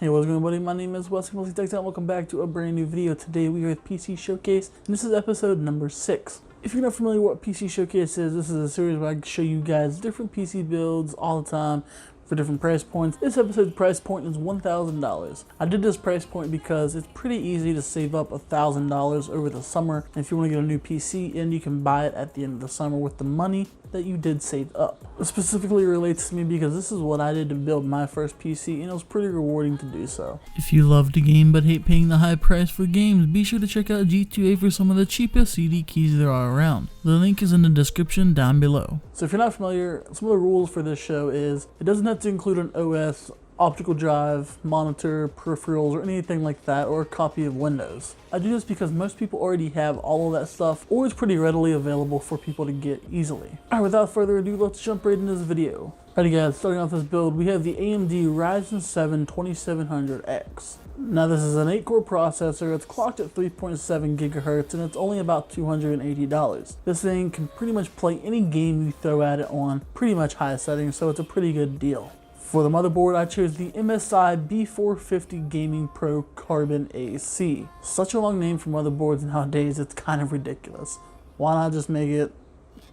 Hey, what's going on, buddy? My name is Wes from WesleysTechTime. Welcome back to a brand new video. Today we are at PC Showcase, and this is episode number 6. If you're not familiar with what PC Showcase is, this is a series where I show you guys different PC builds all the time for different price points. This episode's price point is $1,000. I did this price point because it's pretty easy to save up $1,000 over the summer. If you want to get a new PC in, you can buy it at the end of the summer with the money that you did save up. It specifically relates to me because this is what I did to build my first PC, and it was pretty rewarding to do so. If you love to game but hate paying the high price for games, be sure to check out G2A for some of the cheapest CD keys there are around. The link is in the description down below. So if you're not familiar, some of the rules for this show is it doesn't have to include an OS, optical drive, monitor, peripherals, or anything like that, or a copy of Windows. I do this because most people already have all of that stuff, or it's pretty readily available for people to get easily. Alright, without further ado, let's jump right into this video. Alrighty guys, starting off this build, we have the AMD Ryzen 7 2700X. Now this is an 8-core processor, it's clocked at 3.7 gigahertz, and it's only about $280. This thing can pretty much play any game you throw at it on pretty much high settings, so it's a pretty good deal. For the motherboard, I chose the MSI B450 Gaming Pro Carbon AC. Such a long name for motherboards nowadays, it's kind of ridiculous. Why not just make it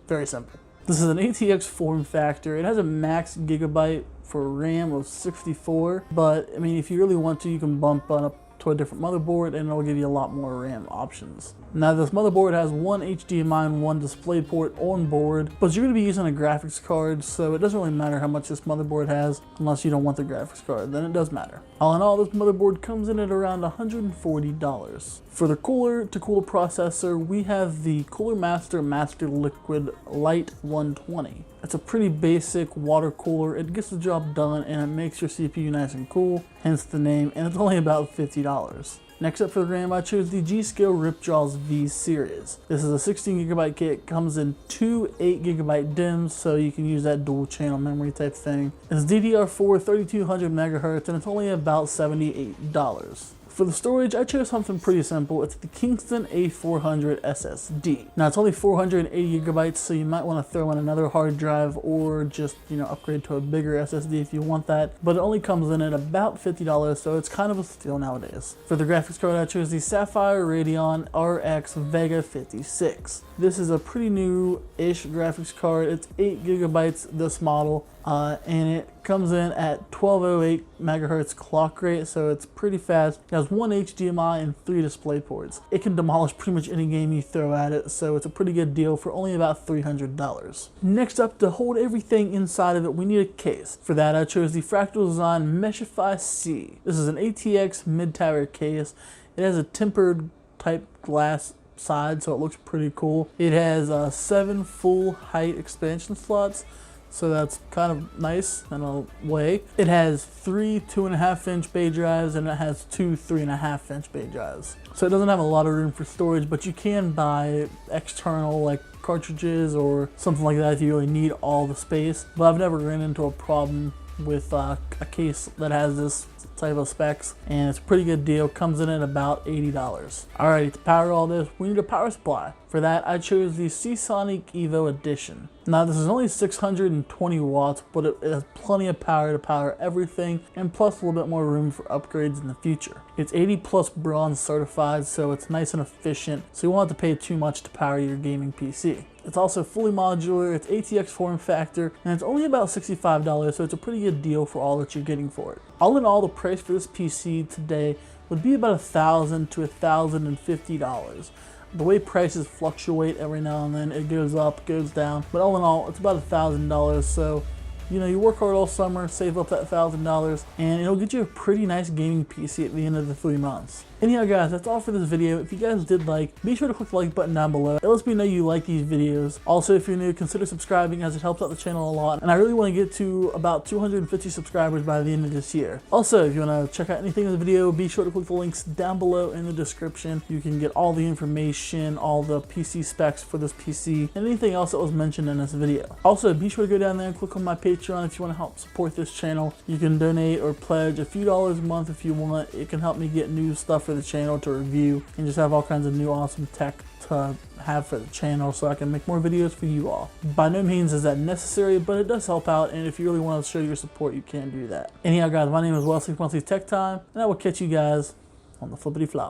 very simple? This is an ATX form factor. It has a max gigabyte for RAM of 64, but I mean, if you really want to, you can bump on up to a different motherboard and it'll give you a lot more RAM options. Now this motherboard has one HDMI and one DisplayPort on board, but you're going to be using a graphics card, so it doesn't really matter how much this motherboard has unless you don't want the graphics card, then it does matter. All in all, this motherboard comes in at around $140. For the cooler to cooler processor, we have the Cooler Master Master Liquid Lite 120. It's a pretty basic water cooler. It gets the job done and it makes your CPU nice and cool, hence the name, and it's only about $50. Next up for the RAM, I chose the G-Skill Ripjaws V series. This is a 16GB kit, comes in two 8GB DIMMs, so you can use that dual channel memory type thing. It's DDR4 3200 MHz, and it's only about $78. For the storage, I chose something pretty simple. It's the Kingston A400 SSD. Now it's only 480 gigabytes, so you might want to throw in another hard drive or just, upgrade to a bigger SSD if you want that. But it only comes in at about $50, so it's kind of a steal nowadays. For the graphics card, I chose the Sapphire Radeon RX Vega 56. This is a pretty new-ish graphics card. It's 8 gigabytes this model, and it comes in at 1208 megahertz clock rate, so it's pretty fast. It has one HDMI and 3 display ports. It can demolish pretty much any game you throw at it, so it's a pretty good deal for only about $300. Next up, to hold everything inside of it, we need a case. For that, I chose the Fractal Design Meshify C. This is an ATX mid-tower case. It has a tempered type glass side, so it looks pretty cool. It has 7 full height expansion slots, so that's kind of nice in a way. It has 3 2.5-inch bay drives, and it has 2 3.5-inch bay drives. So it doesn't have a lot of room for storage, but you can buy external like cartridges or something like that if you really need all the space. But I've never ran into a problem with a case that has this type of specs, and it's a pretty good deal. Comes in at about $80. Alright, to power all this, we need a power supply. For that, I chose the Seasonic Evo Edition. Now this is only 620 watts, but it has plenty of power to power everything, and plus a little bit more room for upgrades in the future. It's 80 plus bronze certified, so it's nice and efficient, so you won't have to pay too much to power your gaming PC. It's also fully modular, it's ATX form factor, and it's only about $65, so it's a pretty good deal for all that you're getting for it. All in all, the price for this PC today would be about $1,000 to $1,050. The way prices fluctuate every now and then, it goes up, goes down, but all in all, it's about $1,000, so you work hard all summer, save up that $1,000, and it'll get you a pretty nice gaming PC at the end of the 3 months. Anyhow guys, that's all for this video. If you guys did like, be sure to click the like button down below. It lets me know you like these videos. Also, if you're new, consider subscribing as it helps out the channel a lot, and I really want to get to about 250 subscribers by the end of this year. Also, if you want to check out anything in the video, be sure to click the links down below in the description. You can get all the information, all the PC specs for this PC, and anything else that was mentioned in this video. Also, be sure to go down there and click on my Patreon if you want to help support this channel. You can donate or pledge a few dollars a month if you want. It can help me get new stuff for the channel to review and just have all kinds of new awesome tech to have for the channel so I can make more videos for you all. By no means is that necessary, but it does help out, and if you really want to show your support, you can do that. Anyhow guys, my name is Wesley from WesleysTechTime, and I will catch you guys on the flippity flop.